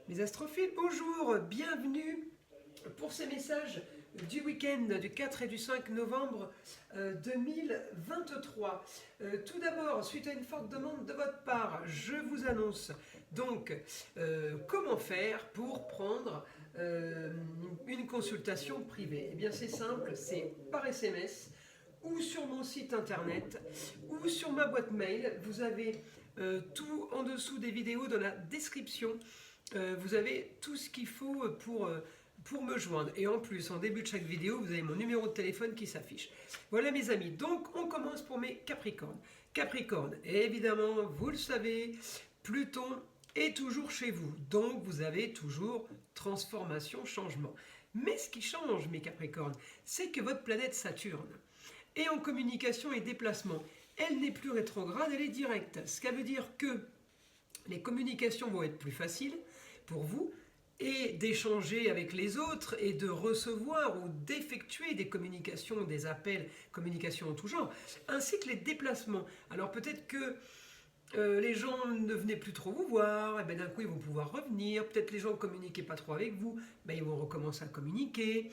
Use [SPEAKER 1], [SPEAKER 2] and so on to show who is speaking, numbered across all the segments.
[SPEAKER 1] Mes astrophiles, bonjour, bienvenue pour ces messages du week-end du 4 et du 5 novembre 2023. Tout d'abord, suite à une forte demande de votre part, je vous annonce donc comment faire pour prendre une consultation privée. Eh bien c'est simple, c'est par SMS ou sur mon site internet ou sur ma boîte mail. Vous avez tout en dessous des vidéos dans la description. Vous avez tout ce qu'il faut pour me joindre. Et en plus, en début de chaque vidéo, vous avez mon numéro de téléphone qui s'affiche. Voilà mes amis, donc on commence pour mes Capricornes. Capricorne, évidemment, vous le savez, Pluton est toujours chez vous. Donc vous avez toujours transformation, changement. Mais ce qui change, mes Capricornes, c'est que votre planète Saturne est en communication et déplacement. Elle n'est plus rétrograde, elle est directe. Ce qui veut dire que les communications vont être plus faciles pour vous et d'échanger avec les autres et de recevoir ou d'effectuer des communications, des appels, communications en tout genre, ainsi que les déplacements. Alors peut-être que les gens ne venaient plus trop vous voir, et ben d'un coup ils vont pouvoir revenir, peut-être les gens ne communiquaient pas trop avec vous, ben ils vont recommencer à communiquer.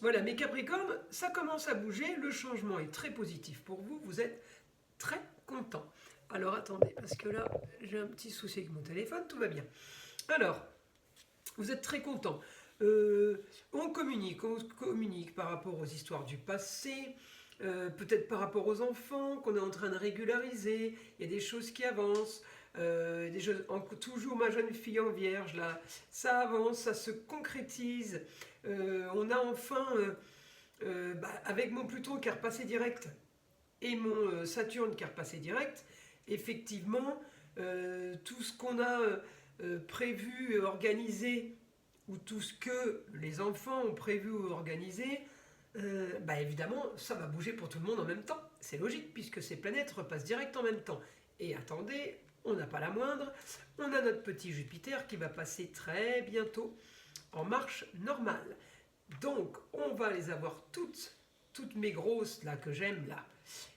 [SPEAKER 1] Voilà, mes Capricornes, ça commence à bouger, le changement est très positif pour vous, vous êtes très content. Alors attendez, parce que là, j'ai un petit souci avec mon téléphone, tout va bien. Alors, vous êtes très content. On communique par rapport aux histoires du passé, peut-être par rapport aux enfants qu'on est en train de régulariser, il y a des choses qui avancent, toujours ma jeune fille en vierge, là, ça avance, ça se concrétise, on a enfin, avec mon Pluton qui est repassé direct, et mon Saturne qui est repassé direct, effectivement, tout ce qu'on a prévu et organisé, ou tout ce que les enfants ont prévu ou organisé, évidemment, ça va bouger pour tout le monde en même temps. C'est logique, puisque ces planètes repassent direct en même temps. Et attendez, on n'a pas la moindre, on a notre petit Jupiter qui va passer très bientôt en marche normale. Donc, on va les avoir toutes mes grosses là que j'aime là,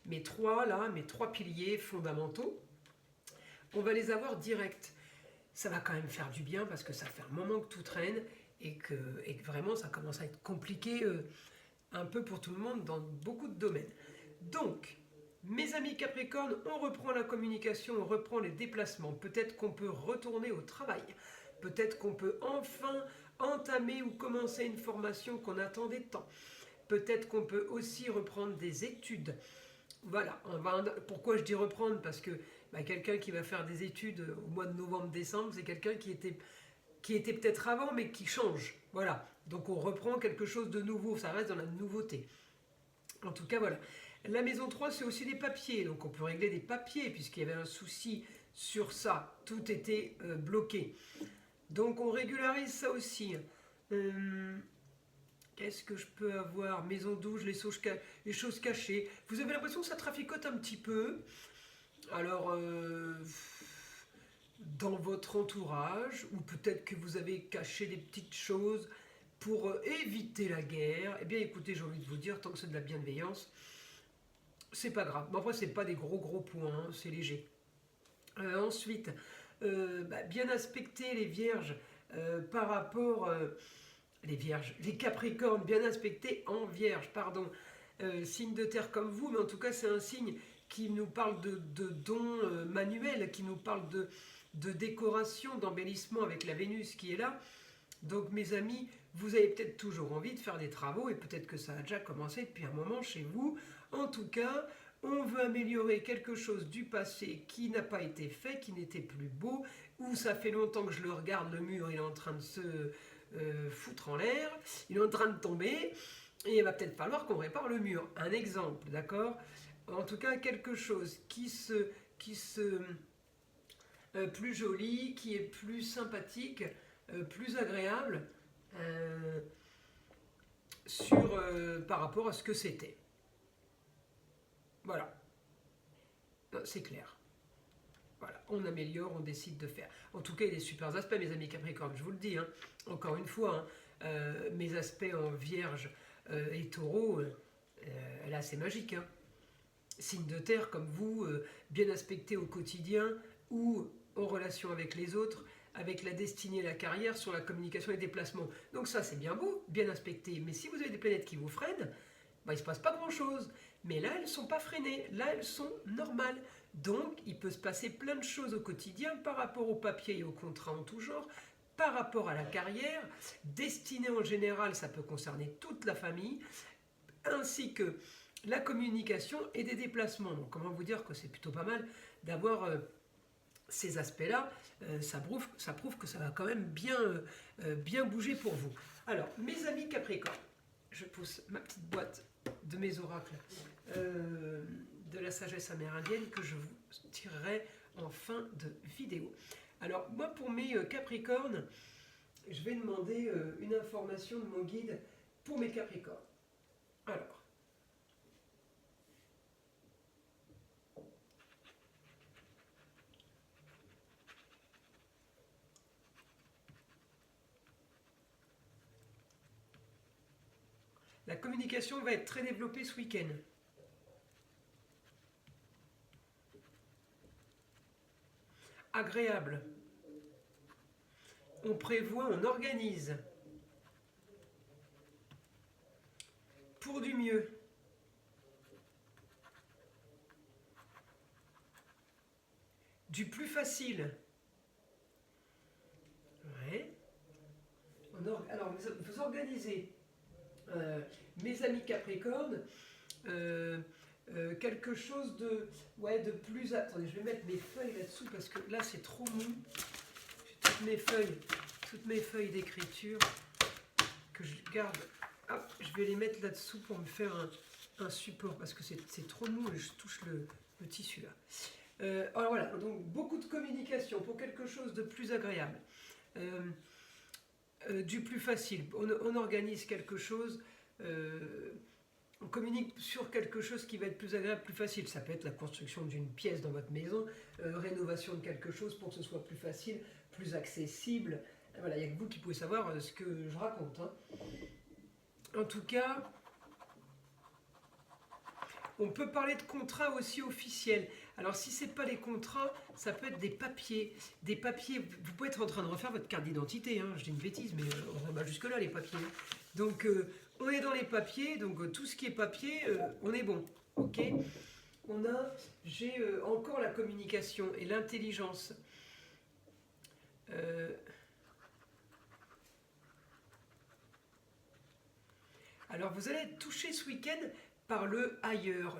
[SPEAKER 1] mes trois piliers fondamentaux, on va les avoir direct. Ça va quand même faire du bien parce que ça fait un moment que tout traîne et que vraiment ça commence à être compliqué un peu pour tout le monde dans beaucoup de domaines. Donc, mes amis Capricorne, on reprend la communication, on reprend les déplacements. Peut-être qu'on peut retourner au travail. Peut-être qu'on peut enfin entamer ou commencer une formation qu'on attendait tant. Peut-être qu'on peut aussi reprendre des études. Voilà, pourquoi je dis reprendre? Parce que quelqu'un qui va faire des études au mois de novembre-décembre, c'est quelqu'un qui était peut-être avant, mais qui change. Voilà, donc on reprend quelque chose de nouveau, ça reste dans la nouveauté. En tout cas, voilà. La maison 3, c'est aussi les papiers, donc on peut régler des papiers, puisqu'il y avait un souci sur ça, tout était bloqué. Donc on régularise ça aussi. Qu'est-ce que je peux avoir? Maison 12, les choses cachées. Vous avez l'impression que ça traficote un petit peu. Alors, dans votre entourage, ou peut-être que vous avez caché des petites choses pour éviter la guerre. Eh bien écoutez, j'ai envie de vous dire, tant que c'est de la bienveillance, c'est pas grave. Mais après, c'est pas des gros points, hein, c'est léger. Ensuite, bien aspecter les vierges par rapport... les Capricornes, bien aspectés en Vierge, pardon. Signe de terre comme vous, mais en tout cas c'est un signe qui nous parle de dons manuels, qui nous parle de décoration, d'embellissement avec la Vénus qui est là. Donc mes amis, vous avez peut-être toujours envie de faire des travaux, et peut-être que ça a déjà commencé depuis un moment chez vous. En tout cas, on veut améliorer quelque chose du passé qui n'a pas été fait, qui n'était plus beau, ou ça fait longtemps que je le regarde, le mur il est en train de se foutre en l'air, il est en train de tomber, et il va peut-être falloir qu'on répare le mur. Un exemple, d'accord? En tout cas, quelque chose qui se plus joli, qui est plus sympathique, plus agréable par rapport à ce que c'était. Voilà, c'est clair. Voilà, on améliore, on décide de faire. En tout cas, il y a des super aspects, mes amis Capricorne, je vous le dis. Hein. Encore une fois, hein, mes aspects en Vierge et Taureau, là c'est magique. Hein. Signe de terre comme vous, bien aspecté au quotidien ou en relation avec les autres, avec la destinée et la carrière sur la communication et les déplacements. Donc ça, c'est bien beau, bien inspecté. Mais si vous avez des planètes qui vous freinent, il ne se passe pas grand-chose. Mais là, elles ne sont pas freinées. Là, elles sont normales. Donc, il peut se passer plein de choses au quotidien par rapport au papier et aux contrats en tout genre, par rapport à la carrière. Destinée en général, ça peut concerner toute la famille, ainsi que la communication et des déplacements. Donc, comment vous dire que c'est plutôt pas mal d'avoir ces aspects-là. Ça prouve que ça va quand même bien bouger pour vous. Alors, mes amis Capricorne, je pousse ma petite boîte de mes oracles de la sagesse amérindienne que je vous tirerai en fin de vidéo. Alors, moi, pour mes Capricornes, je vais demander une information de mon guide pour mes Capricornes. Alors, la communication va être très développée ce week-end. Agréable. On prévoit, on organise. Pour du mieux. Du plus facile. Ouais. Alors, vous organisez, mes amis Capricorne, quelque chose de plus... Attendez, je vais mettre mes feuilles là-dessous parce que là, c'est trop mou. J'ai toutes mes feuilles d'écriture que je garde. Hop, je vais les mettre là-dessous pour me faire un support parce que c'est trop mou et je touche le tissu là. Alors voilà, donc beaucoup de communication pour quelque chose de plus agréable. Du plus facile. On organise quelque chose, on communique sur quelque chose qui va être plus agréable, plus facile. Ça peut être la construction d'une pièce dans votre maison, rénovation de quelque chose pour que ce soit plus facile, plus accessible. Voilà, il n'y a que vous qui pouvez savoir ce que je raconte. Hein. En tout cas, on peut parler de contrats aussi officiels. Alors si ce n'est pas les contrats, ça peut être des papiers. Des papiers, vous pouvez être en train de refaire votre carte d'identité, hein, je dis une bêtise, mais on va jusque-là les papiers. Donc on est dans les papiers, donc tout ce qui est papier, on est bon. Ok. J'ai encore la communication et l'intelligence. Alors vous allez être touché ce week-end par le ailleurs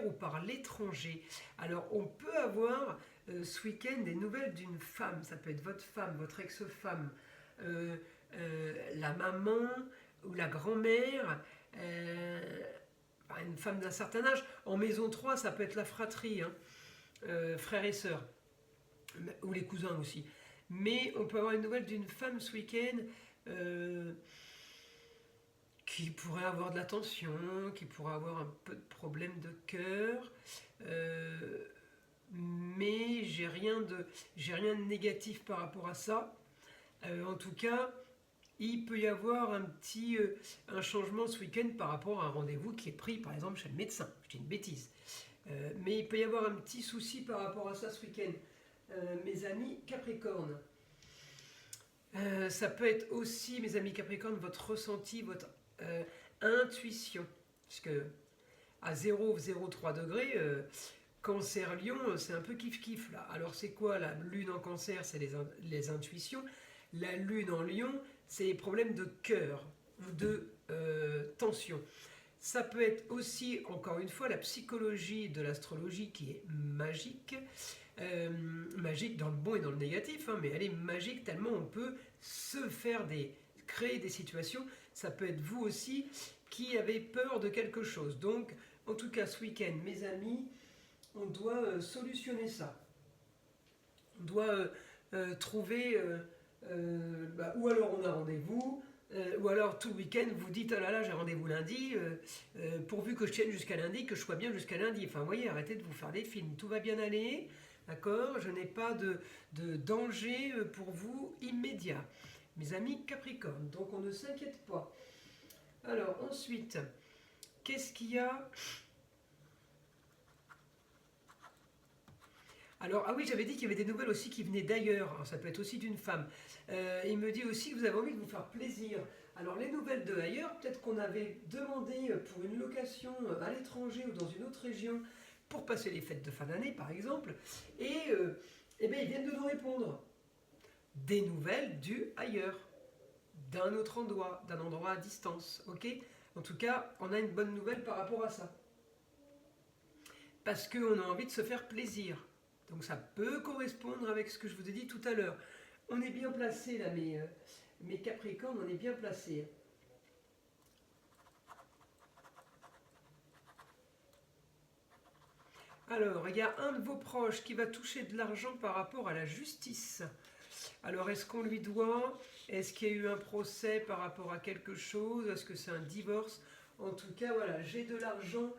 [SPEAKER 1] ou par l'étranger. Alors on peut avoir ce week-end des nouvelles d'une femme, ça peut être votre femme, votre ex-femme, la maman ou la grand-mère, une femme d'un certain âge. En maison 3, ça peut être la fratrie, hein, frères et sœurs, ou les cousins aussi. Mais on peut avoir une nouvelle d'une femme ce week-end qui pourrait avoir de la tension, qui pourrait avoir un peu de problème de cœur, mais j'ai rien de négatif par rapport à ça. En tout cas, il peut y avoir un changement ce week-end par rapport à un rendez-vous qui est pris, par exemple, chez le médecin. Je dis une bêtise. Mais il peut y avoir un petit souci par rapport à ça ce week-end. Mes amis Capricorne. Ça peut être aussi, mes amis Capricorne, votre ressenti, votre intuition. Puisque à 0,03 degrés, Cancer Lion, c'est un peu kiff-kiff là. Alors c'est quoi la lune en Cancer? C'est les intuitions. La lune en Lion, c'est les problèmes de cœur ou de tension. Ça peut être aussi, encore une fois, la psychologie de l'astrologie qui est magique. Magique dans le bon et dans le négatif, hein, mais elle est magique tellement on peut créer des situations. Ça peut être vous aussi qui avez peur de quelque chose. Donc, en tout cas, ce week-end, mes amis, on doit solutionner ça. On doit trouver... ou alors on a rendez-vous, ou alors tout le week-end vous dites oh là là j'ai rendez-vous lundi, pourvu que je tienne jusqu'à lundi, que je sois bien jusqu'à lundi. Enfin vous voyez, arrêtez de vous faire des films, tout va bien aller, d'accord, je n'ai pas de danger pour vous immédiat. Mes amis Capricorne, donc on ne s'inquiète pas. Alors ensuite, qu'est-ce qu'il y a? Alors, ah oui, j'avais dit qu'il y avait des nouvelles aussi qui venaient d'ailleurs. Alors, ça peut être aussi d'une femme. Il me dit aussi que vous avez envie de vous faire plaisir. Alors, les nouvelles de ailleurs, peut-être qu'on avait demandé pour une location à l'étranger ou dans une autre région pour passer les fêtes de fin d'année, par exemple. Et eh bien, ils viennent de nous répondre. Des nouvelles du ailleurs, d'un autre endroit, d'un endroit à distance. Ok? En tout cas, on a une bonne nouvelle par rapport à ça. Parce qu'on a envie de se faire plaisir. Donc ça peut correspondre avec ce que je vous ai dit tout à l'heure. On est bien placé là, mes Capricornes, on est bien placé. Alors, il y a un de vos proches qui va toucher de l'argent par rapport à la justice. Alors, est-ce qu'on lui doit? Est-ce qu'il y a eu un procès par rapport à quelque chose? Est-ce que c'est un divorce? En tout cas, voilà, j'ai de l'argent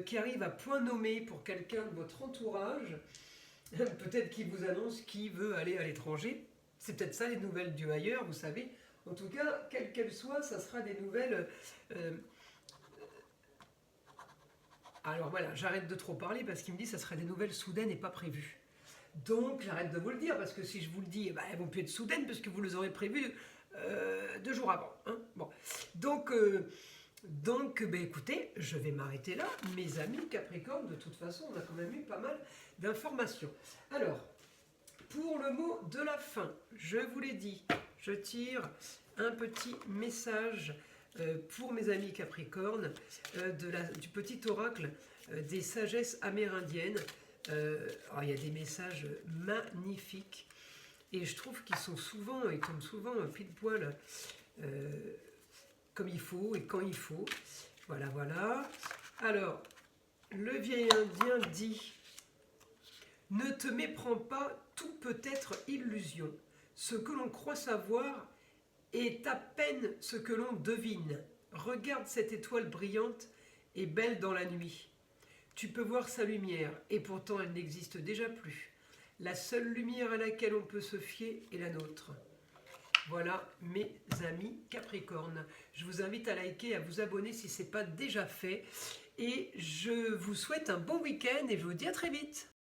[SPEAKER 1] qui arrive à point nommé pour quelqu'un de votre entourage. Peut-être qu'il vous annonce qu'il veut aller à l'étranger. C'est peut-être ça les nouvelles du ailleurs, vous savez. En tout cas, quelles qu'elles soient, ça sera des nouvelles... Alors voilà, j'arrête de trop parler parce qu'il me dit que ça serait des nouvelles soudaines et pas prévues. Donc j'arrête de vous le dire parce que si je vous le dis, elles ne vont plus être soudaines parce que vous les aurez prévues 2 jours avant. Hein. Bon. Donc écoutez, je vais m'arrêter là. Mes amis Capricorne, de toute façon, on a quand même eu pas mal d'informations. Alors, pour le mot de la fin, je vous l'ai dit, je tire un petit message pour mes amis Capricorne du petit oracle des sagesses amérindiennes. Il y a des messages magnifiques et je trouve qu'ils tombent souvent pile poil comme il faut et quand il faut. Voilà, voilà. Alors, le vieil indien dit: ne te méprends pas, tout peut être illusion. Ce que l'on croit savoir est à peine ce que l'on devine. Regarde cette étoile brillante et belle dans la nuit. Tu peux voir sa lumière, et pourtant elle n'existe déjà plus. La seule lumière à laquelle on peut se fier est la nôtre. Voilà mes amis Capricorne. Je vous invite à liker, à vous abonner si ce n'est pas déjà fait. Et je vous souhaite un bon week-end et je vous dis à très vite.